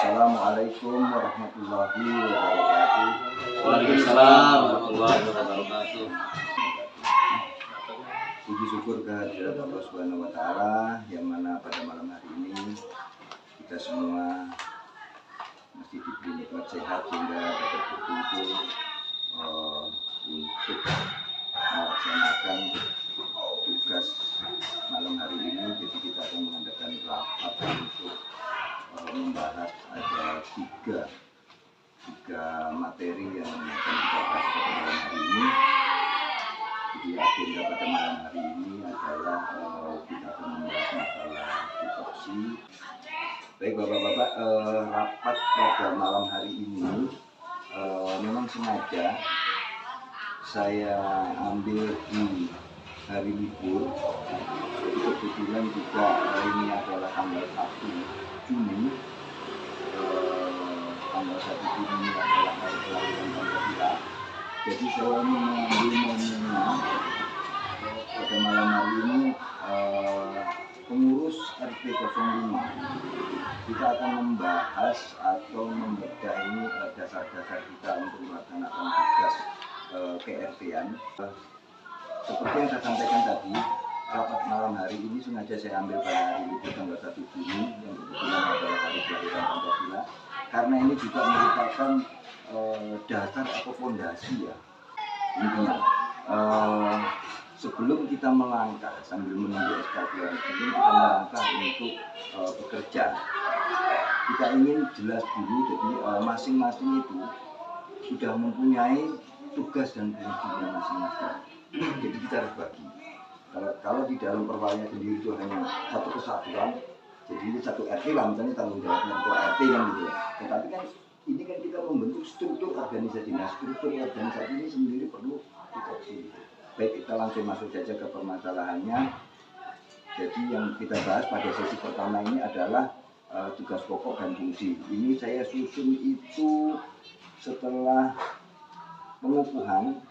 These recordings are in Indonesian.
Assalamualaikum warahmatullahi wabarakatuh. Waalaikumsalam warahmatullahi wabarakatuh. Puji syukur kehadirat Allah Subhanahu wa Ta'ala, yang mana pada malam hari ini kita semua masih diberi nikmat sehat sehingga dapat berkumpul untuk melaksanakan tugas malam hari ini. Jadi kita akan mengadakan rapat untuk membahas ada tiga materi yang akan kita bahas pada malam hari ini. Jadi agenda pada malam hari ini adalah kita akan membahas masalah tupoksi. Baik Bapak-Bapak, rapat pada malam hari ini memang sengaja saya ambil di hari libur. Jadi kebetulan juga ini adalah tanggal 1 Juni. Tanggal 1 Juni ini adalah hari kelahiran Pancasila. Jadi saya mengambil momennya pada malam hari ini pengurus RT 05 kita akan membahas atau membedah ini dasar-dasar kita untuk melaksanakan tugas ke-RT-an. Seperti yang saya sampaikan tadi, rapat malam hari ini sengaja saya ambil pada hari libur tanggal 1 Juni yang kebetulan adalah hari kelahiran Pancasila, karena ini juga merupakan dasar atau fondasi ya. Intinya sebelum kita melangkah sambil menunggu SKP, sebelum kita melangkah untuk bekerja, kita ingin jelas dulu. Jadi masing-masing itu sudah mempunyai tugas dan fungsinya masing-masing. Jadi kita harus bagi. Kalau di dalam perwalian sendiri itu hanya satu kesatuan, jadi satu RT lah, misalnya tanggung jawabnya ketua RT kan gitu. Tetapi kan ini kan kita membentuk struktur organisasi. Nah, struktur organisasi ini sendiri perlu tupoksi. Baik, kita langsung masuk saja ke permasalahannya. Jadi yang kita bahas pada sesi pertama ini adalah tugas pokok dan fungsi. Ini saya susun itu setelah pengukuhan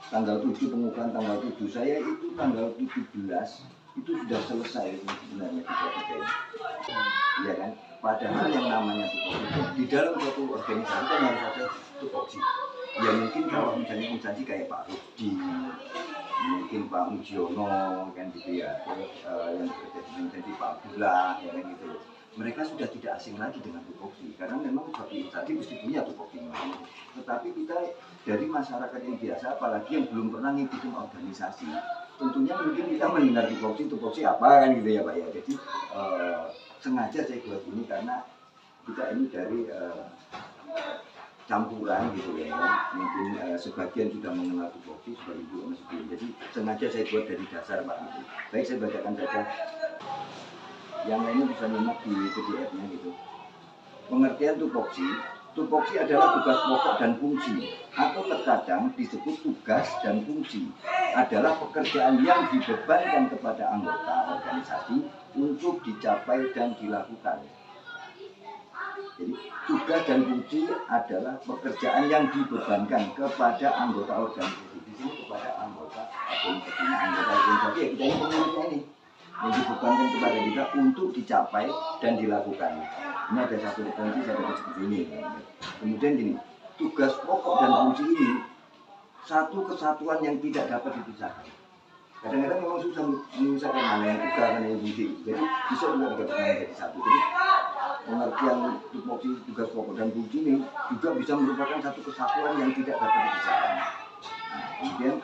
tanggal 7, pengukuhan tanggal 7. Saya itu tanggal 17 itu sudah selesai sebenarnya tiga-tiganya. Iya kan? Padahal yang namanya tupoksi di dalam suatu organisasi kan harus ada tupoksi. Ya mungkin kalau misalnya instansi kayak Pak Rudi, mungkin Pak Mujiono kan gitu ya, terus yang bekerja di instansi Pak Abdullah ya kan gitu. Mereka sudah tidak asing lagi dengan tupoksi, karena memang suatu instansi mesti punya tupoksi. Tetapi kita dari masyarakat yang biasa, apalagi yang belum pernah ngikutin organisasi, tentunya mungkin kita mendengar tupoksi apa kan gitu ya Pak ya. Jadi sengaja saya buat ini karena kita ini dari campuran gitu ya. Mungkin sebagian sudah mengenal tupoksi, sebagian juga masih belum. Jadi sengaja saya buat dari dasar Pak gitu. Baik, saya bacakan saja. Yang lainnya bisa nyimak di PDF-nya gitu. Pengertian tupoksi. Tupoksi adalah tugas pokok dan fungsi, atau terkadang disebut tugas dan fungsi, adalah pekerjaan yang dibebankan kepada anggota organisasi untuk dicapai dan dilakukan. Jadi tugas dan fungsi adalah pekerjaan yang dibebankan kepada anggota organisasi. Di sini kepada anggota organisasi. Nah, anggota organisasi ya kita ini pengurusnya ini, yang dibebankan kepada kita untuk dicapai dan dilakukan. Ini ada satu referensi saya dapat seperti ini. Kemudian gini, tugas pokok dan fungsi ini satu kesatuan yang tidak dapat dipisahkan. Kadang-kadang memang susah memisahkan mana yang tugas, mana yang fungsi. Jadi bisa juga digabungkan menjadi satu. Jadi pengertian tupoksi tugas pokok dan fungsi ini juga bisa merupakan satu kesatuan yang tidak dapat dipisahkan. Nah, kemudian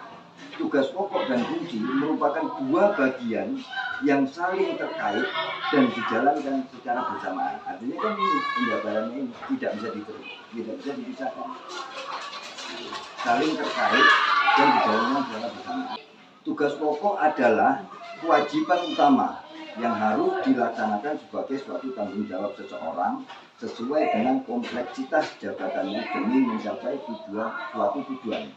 tugas pokok dan fungsi merupakan dua bagian yang saling terkait dan dijalankan secara bersamaan. Artinya kan ini penjabarannya ini tidak bisa dipisahkan. Saling terkait dan dijalankan secara bersamaan. Tugas pokok adalah kewajiban utama yang harus dilaksanakan sebagai suatu tanggung jawab seseorang sesuai dengan kompleksitas jabatannya demi mencapai suatu tujuan.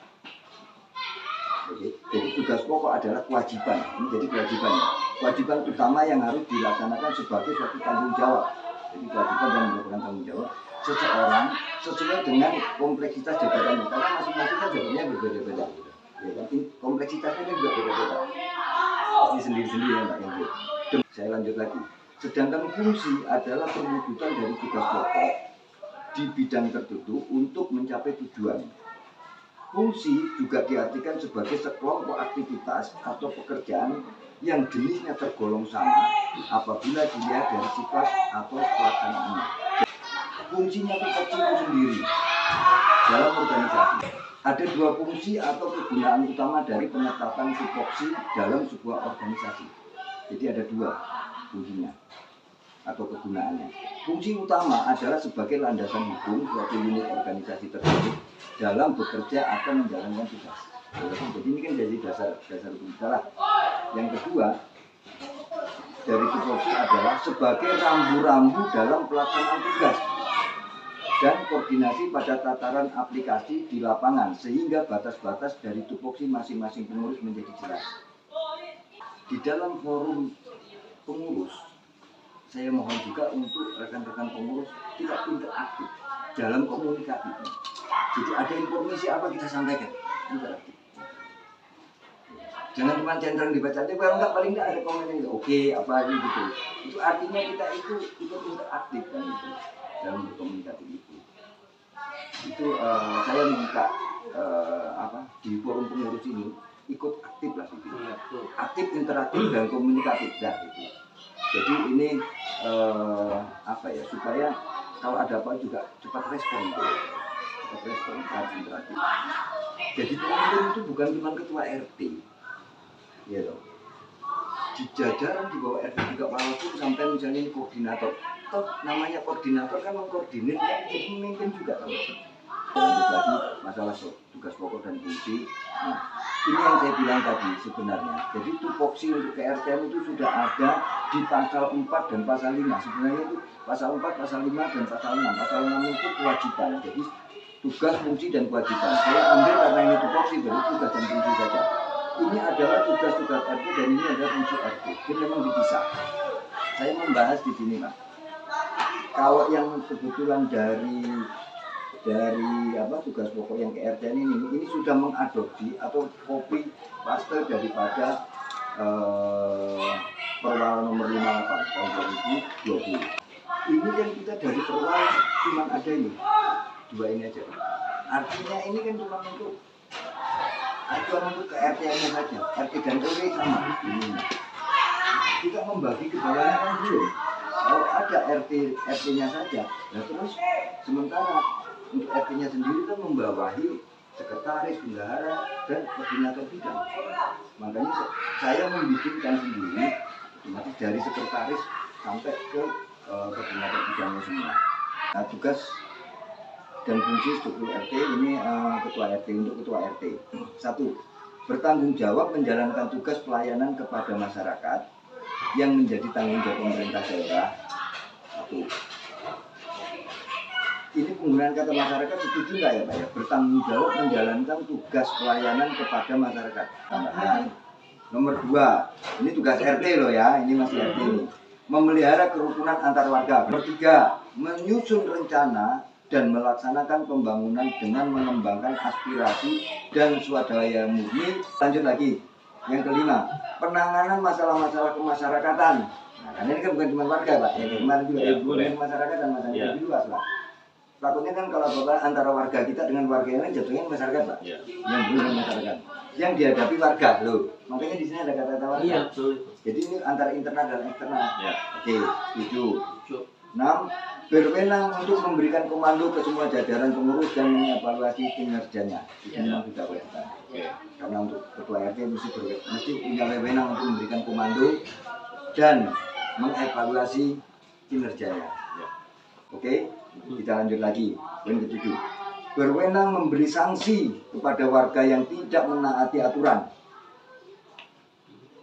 Jadi tugas pokok adalah kewajiban. Ini jadi kewajibannya. Kewajiban utama yang harus dilaksanakan sebagai suatu tanggung jawab. Jadi kewajiban yang merupakan tanggung jawab seseorang sesuai dengan kompleksitas jabatannya. Karena masing-masing kan jabatannya berbeda-beda. Ya, tapi kompleksitasnya kan juga beda-beda. Pasti sendiri-sendiri ya Pak Yang. Saya lanjut lagi. Sedangkan fungsi adalah perwujudan dari tugas pokok di bidang tertentu untuk mencapai tujuan. Fungsi juga diartikan sebagai sekelompok aktivitas atau pekerjaan yang jenisnya tergolong sama apabila dilihat dari sifat atau pelaksanaannya. Fungsinya tupoksi itu sendiri dalam organisasi. Ada dua fungsi atau kegunaan utama dari penetapan tupoksi dalam sebuah organisasi. Jadi ada dua fungsinya atau kegunaannya. Fungsi utama adalah sebagai landasan hukum suatu unit organisasi tersebut dalam bekerja atau menjalankan tugas. Jadi ini kan jadi dasar hukum kita. Yang kedua dari tupoksi adalah sebagai rambu-rambu dalam pelaksanaan tugas dan koordinasi pada tataran aplikasi di lapangan sehingga batas-batas dari tupoksi masing-masing pengurus menjadi jelas. Di dalam forum pengurus, saya mohon juga untuk rekan-rekan pengurus tidak interaktif dalam komunikasi. Jadi ada informasi apa kita sampaikan, interaktif. Jangan cuma centang dibaca aja, kalau enggak paling enggak ada komen yang oke apa gitu. Itu artinya kita itu ikut interaktif kan itu dalam berkomunikasi itu. Itu saya minta di forum pengurus ini ikut aktif lah gitu. Aktif, interaktif dan komunikatif dah gitu. Jadi ini supaya kalau ada apa juga cepat respon, cepat interaktif. Jadi pemimpin itu bukan cuma ketua RT, ya loh. Di jajaran di bawah RT juga walaupun sampai misalnya ini koordinator, toh namanya koordinator kan mengkoordinir, kan jadi pemimpin juga kan. Lanjut lagi masalah tugas pokok dan fungsi. Nah, ini yang saya bilang tadi sebenarnya. Jadi tupoksi untuk KRTM itu sudah ada di pasal 4 dan pasal 5. Sebenarnya itu pasal 4, pasal 5 dan pasal 6. Pasal 6 itu kewajiban. Jadi tugas, fungsi dan kewajiban. Saya ambil karena ini tupoksi berarti tugas dan fungsi saja. Ini adalah tugas-tugas RT dan ini adalah fungsi RT. Jadi memang dipisah. Saya membahas di sini, Pak. Kalau yang kebetulan dari tugas pokok yang KRT ini sudah mengadopsi atau copy paste daripada Perwal nomor 58 tahun 2020. Ini kan kita dari Perwal cuma ada ini dua ini aja. Artinya ini kan cuma untuk acuan untuk KRT-nya saja. RT dan RW sama. Kita membagi ke bawahnya kan belum. Kalau ada RT-nya saja, nah terus sementara untuk RT-nya sendiri kan membawahi sekretaris, bendahara, dan koordinator bidang. Makanya saya membikinkan sendiri, otomatis dari sekretaris sampai ke koordinator bidangnya semua. Nah, tugas dan fungsi struktur RT ini ketua RT untuk ketua RT. 1. Bertanggung jawab menjalankan tugas pelayanan kepada masyarakat yang menjadi tanggung jawab pemerintah daerah. 1. Ini penggunaan kata masyarakat setuju nggak ya Pak ya? Bertanggung jawab menjalankan tugas pelayanan kepada masyarakat. Tambahan. Nomor 2, ini tugas RT loh ya, ini masih RT ini. Memelihara kerukunan antar warga. Nomor 3, menyusun rencana dan melaksanakan pembangunan dengan mengembangkan aspirasi dan swadaya murni. Lanjut lagi. Yang kelima, penanganan masalah-masalah kemasyarakatan. Nah, karena ini kan bukan cuma warga Pak, ya kemarin juga ya, masyarakat dan masyarakat lebih luas lah. Takutnya kan kalau Bapak antara warga kita dengan warga yang lain jatuhnya masyarakat Pak, yang bukan masyarakat, yang dihadapi warga loh. Makanya di sini ada kata-kata warga. Iya, betul. Jadi ini antara internal dan eksternal. Oke, 7. 6. Berwenang untuk memberikan komando ke semua jajaran pengurus dan mengevaluasi kinerjanya. Itu memang sudah kewajiban. Karena untuk ketua RT mesti punya wewenang untuk memberikan komando dan mengevaluasi kinerjanya. Oke, kita lanjut lagi. Poin ke-7. Berwenang memberi sanksi kepada warga yang tidak menaati aturan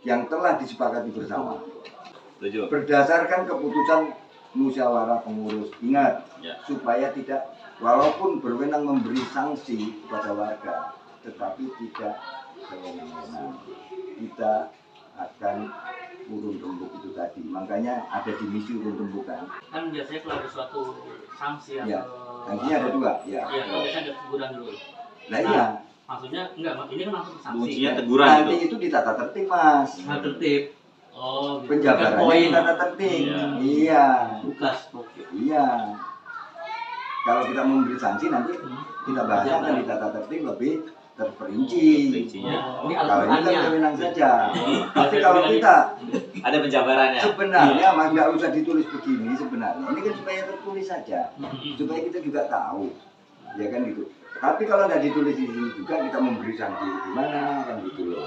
yang telah disepakati bersama. Berdasarkan keputusan musyawarah pengurus. Ingat, supaya tidak, walaupun berwenang memberi sanksi kepada warga, tetapi tidak sewenang-wenang. Kita akan urun rembuk itu tadi. Makanya ada di misi urun rembuk kan. Kan biasanya kalau ada suatu sanksi ya, atau sanksinya ada dua. Ya. Iya, kalau biasanya ada teguran dulu. Nah iya. Maksudnya enggak, ini kan langsung sanksi. Fungsinya teguran nanti itu ditata tertib Mas. Tata tertib. Oh, gitu. Penjabarannya tata tertib. Iya. Tugas. Iya. Kalau kita memberi sanksi nanti kita bahas akan di tata tertib lebih terperinci. Perincinya. Ini Kalau ini kan Al-Qur'annya. kewenangan saja. Tapi kalau kita Ada penjabarannya. sebenarnya mas nggak usah ditulis begini sebenarnya. Ini kan supaya tertulis saja, supaya kita juga tahu, ya kan gitu. Tapi kalau nggak ditulis di sini juga kita memberi sanksi gimana kan gitu loh.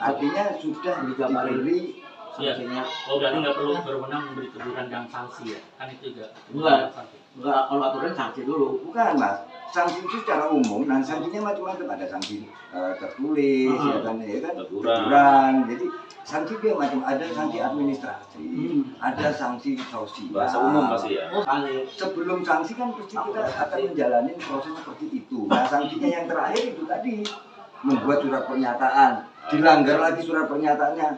Artinya sudah diberi Sanksinya. Oh berarti nggak perlu berwenang memberi teguran dan sanksi ya? Kan itu juga. Enggak. Sanksi. Enggak, kalau aturan sanksi dulu. bukan mas. Sanksi itu secara umum, nah sanksinya macam-macam, ada sanksi tertulis, ya kan, teguran. Jadi sanksi dia macam, ada sanksi administrasi, ada sanksi sosial. Bahasa umum pasti ya. Sebelum sanksi kan pasti kita akan menjalani proses seperti itu. Nah sanksinya yang terakhir itu tadi membuat surat pernyataan, dilanggar lagi surat pernyataannya,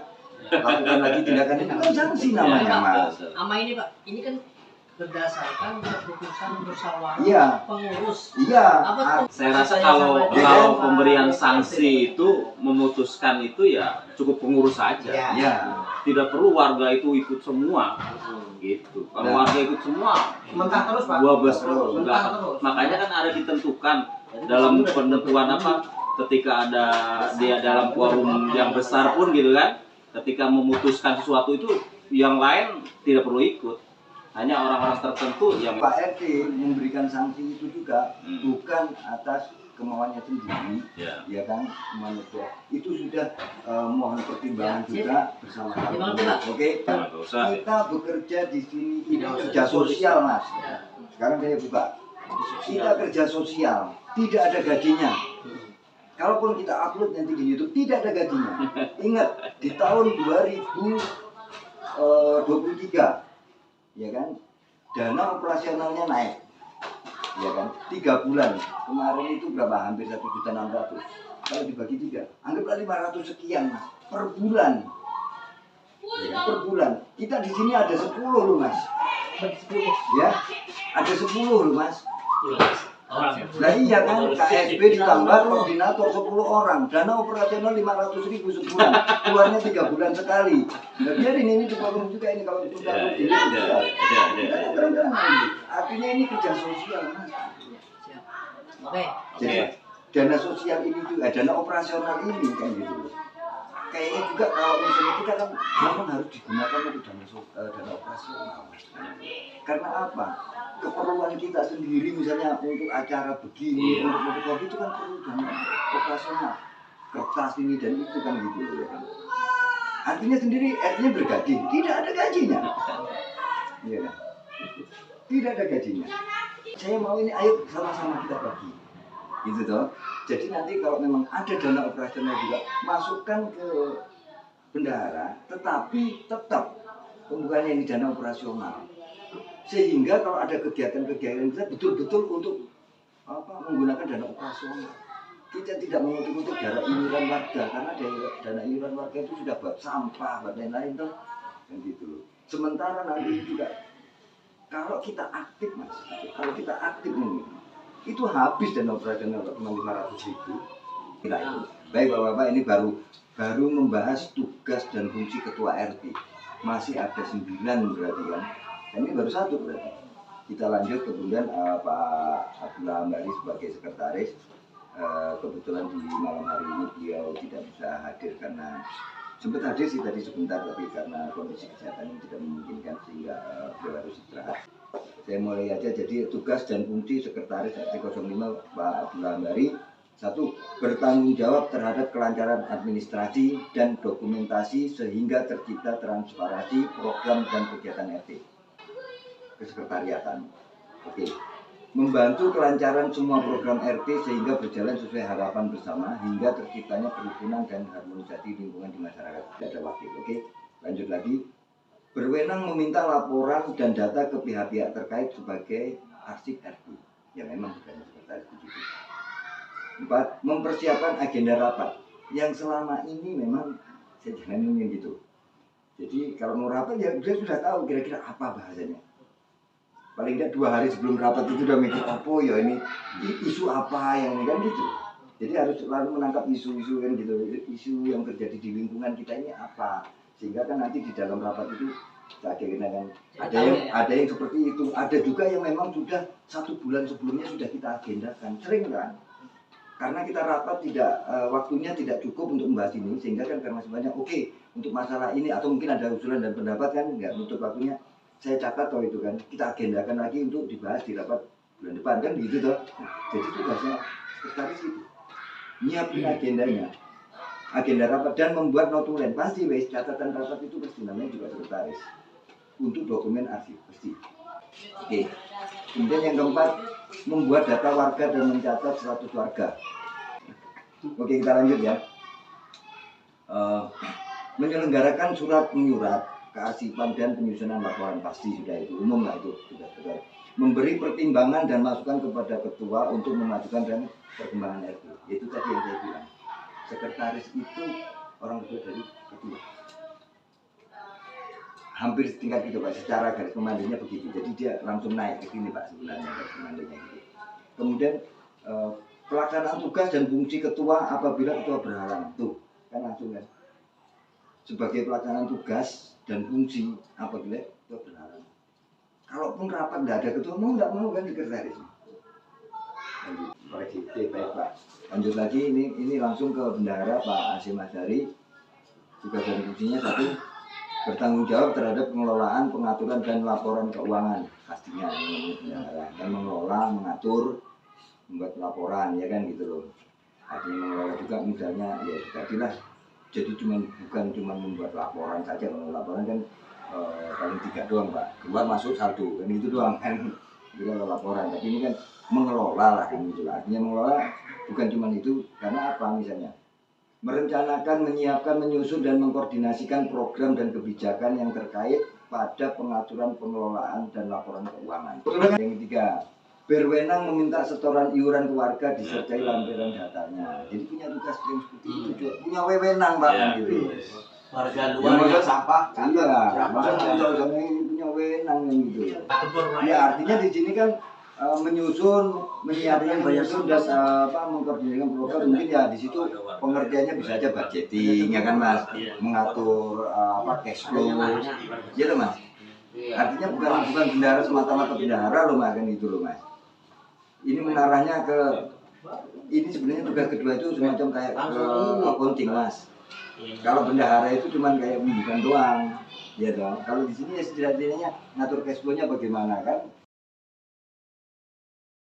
lakukan lagi tindakan itu kan sanksi namanya mas. Sama ini Pak, ini kan berdasarkan keputusan musyawarah Iya. pengurus. Iya. Apa tuh? Saya rasa Sama- kalau pemberian sanksi itu memutuskan itu ya cukup pengurus saja. Iya. Tidak perlu warga itu ikut semua. Gitu. Kalau Nah. warga ikut semua, Mentah terus Pak. gua besar. Mentah terus. Makanya kan ada ditentukan dalam penentuan apa ketika ada dia dalam quorum yang besar pun gitu kan, ketika memutuskan sesuatu itu yang lain tidak perlu ikut. Hanya orang-orang tertentu yang Pak RT memberikan sanksi itu juga Hmm. bukan atas kemauannya sendiri, ya. ya kan, manusia itu sudah mohon pertimbangan Ya, juga bersama Gimana, sama. Pak? Oke, Nggak usah. kita bekerja di sini ini Tidak usah kerja ditulis. sosial mas. Ya. Sekarang saya buka. Kita kerja sosial, tidak ada gajinya. Kalaupun kita upload nanti di YouTube, tidak ada gajinya. Ingat, di tahun 2023, ya kan, dana operasionalnya naik, ya kan, 3 bulan kemarin itu berapa, hampir 1.600.000. Kalau dibagi 3, anggaplah 500 sekian mas per bulan, ya, per bulan. Kita di sini ada 10 loh mas, ya, ada 10 loh mas. Orang. Nah iya kan, KSB ditambah koordinator 10 orang, dana operasional 500.000 sebulan, keluarnya 3 bulan sekali. Nah biarin ini dipotong juga ini kalau itu Ya, ini ya, sosial. ya. Terang-terangan ini. Artinya ini kerja sosial mas. Oke. Jadi dana sosial ini juga, dana operasional ini kan gitu. Kayaknya juga kalau misalnya kita kan memang harus digunakan untuk dana operasional. Karena apa? Keperluan kita sendiri misalnya untuk acara begini, untuk fotokopi itu kan perlu dana operasional. Kertas ini dan itu kan gitu loh ya kan. Artinya sendiri artinya bergaji, tidak ada gajinya. Iya kan? Tidak ada gajinya. Saya mau ini ayo sama-sama kita bagi. Gitu toh. Jadi nanti kalau memang ada dana operasional juga masukkan ke bendahara, tetapi tetap pembukaannya ini dana operasional. Sehingga kalau ada kegiatan-kegiatan kita betul-betul untuk menggunakan dana operasional. Kita tidak mengutuk-utuk dana iuran warga karena dana iuran warga itu sudah buat sampah, buat lain-lain tuh, dan gitu loh. Sementara nanti juga kalau kita aktif mas, kalau kita aktif nih, itu habis dana operasional cuma 500.000. Nah itu. Baik bapak-bapak, ini baru membahas tugas dan fungsi ketua RT. Masih ada 9 berarti kan. Dan ini baru 1 berarti. Kita lanjut kemudian Pak Abdullah Hambali sebagai sekretaris. Kebetulan di malam hari ini beliau tidak bisa hadir karena sempat hadir sih tadi sebentar, tapi karena kondisi kesehatan yang tidak memungkinkan sehingga beliau harus istirahat. Saya mulai aja. Jadi tugas dan fungsi sekretaris RT 05 Pak Abdullah Hambali. 1. Bertanggung jawab terhadap kelancaran administrasi dan dokumentasi sehingga tercipta transparansi program dan kegiatan RT. Kesekretariatan. Oke. Membantu kelancaran semua program RT sehingga berjalan sesuai harapan bersama hingga terciptanya kerukunan dan harmonisasi lingkungan di masyarakat. Tidak ada wakil. Oke. Lanjut lagi. Berwenang meminta laporan dan data ke pihak-pihak terkait sebagai arsip RT. Ya memang bukan sekretaris begitu. 4. Mempersiapkan agenda rapat yang selama ini memang saya jangan ngomongin gitu. Jadi kalau mau rapat ya dia sudah tahu kira-kira apa bahasanya. Paling tidak 2 hari sebelum rapat itu udah mikir apa ya ini isu apa yang ini kan gitu. Jadi harus selalu menangkap isu-isu kan gitu, isu yang terjadi di lingkungan kita ini apa, sehingga kan nanti di dalam rapat itu Akhirnya kan ada yang seperti itu, ada juga yang memang sudah 1 bulan sebelumnya sudah kita agendakan, sering kan? Karena kita rapat tidak waktunya tidak cukup untuk membahas ini, sehingga kan karena sebenarnya oke, untuk masalah ini atau mungkin ada usulan dan pendapat kan nggak nutup waktunya, saya catat toh itu kan kita agendakan lagi untuk dibahas di rapat bulan depan kan gitu toh. Nah, jadi tugasnya sekretaris itu nyiapin agendanya, agenda rapat dan membuat notulen, pasti wes catatan rapat itu pasti namanya juga sekretaris untuk dokumen arsip pasti. Oke. Kemudian yang keempat, membuat data warga dan mencatat status warga. Oke, kita lanjut ya. Menyelenggarakan surat menyurat kearsipan dan penyusunan laporan, pasti sudah itu umum lah, itu sudah. Memberi pertimbangan dan masukan kepada ketua untuk memajukan dan perkembangan RT. Itu tadi yang saya bilang. Sekretaris itu orang kedua dari ketua. Hampir setingkat itu Pak, secara garis komandonya begitu. Jadi dia langsung naik ke sini Pak sebenarnya garis komandonya gitu. Kemudian pelaksanaan tugas dan fungsi ketua apabila ketua berhalang, tuh kan langsung kan. Sebagai pelaksanaan tugas dan fungsi apabila ketua berhalang. Kalaupun rapat nggak ada ketua, mau nggak mau kan sekretaris. Lanjut, baik Pak. Lanjut lagi, ini langsung ke bendahara Pak Hasyim Asyari. Tugas dan fungsinya 1, bertanggung jawab terhadap pengelolaan, pengaturan dan laporan keuangan, pastinya dan mengelola, mengatur, membuat laporan ya kan gitu loh. Artinya mengelola juga misalnya ya tadilah, jadi bukan cuma membuat laporan saja. Kalau laporan kan paling 3 doang Pak, keluar masuk saldo kan itu doang kan, itu kalau laporan. Tapi ini kan mengelola lah kan gitu. Artinya mengelola bukan cuma itu, karena apa misalnya? Merencanakan, menyiapkan, menyusun dan mengkoordinasikan program dan kebijakan yang terkait pada pengaturan, pengelolaan dan laporan keuangan. Yang ketiga, berwenang meminta setoran iuran ke warga disertai lampiran datanya. Jadi punya tugas yang seperti itu juga, punya wewenang Pak gitu. Warga luar yang sampah, iya, masa punya wewenang gitu. Ya artinya di sini kan menyusun, menyiapkan, menyusun dan mengkoordinasikan program, mungkin ya di situ pengertiannya bisa aja budgeting ya kan Mas, mengatur cash flow, gitu Mas. Artinya bukan bendahara semata-mata bendahara loh Mas, kan gitu loh Mas. Ini mengarahnya ke, ini sebenarnya tugas kedua itu semacam kayak ke accounting Mas. Kalau bendahara itu cuma kayak pembukaan doang, ya dong. Kalau di sini ya setidaknya ngatur cash flow-nya bagaimana kan?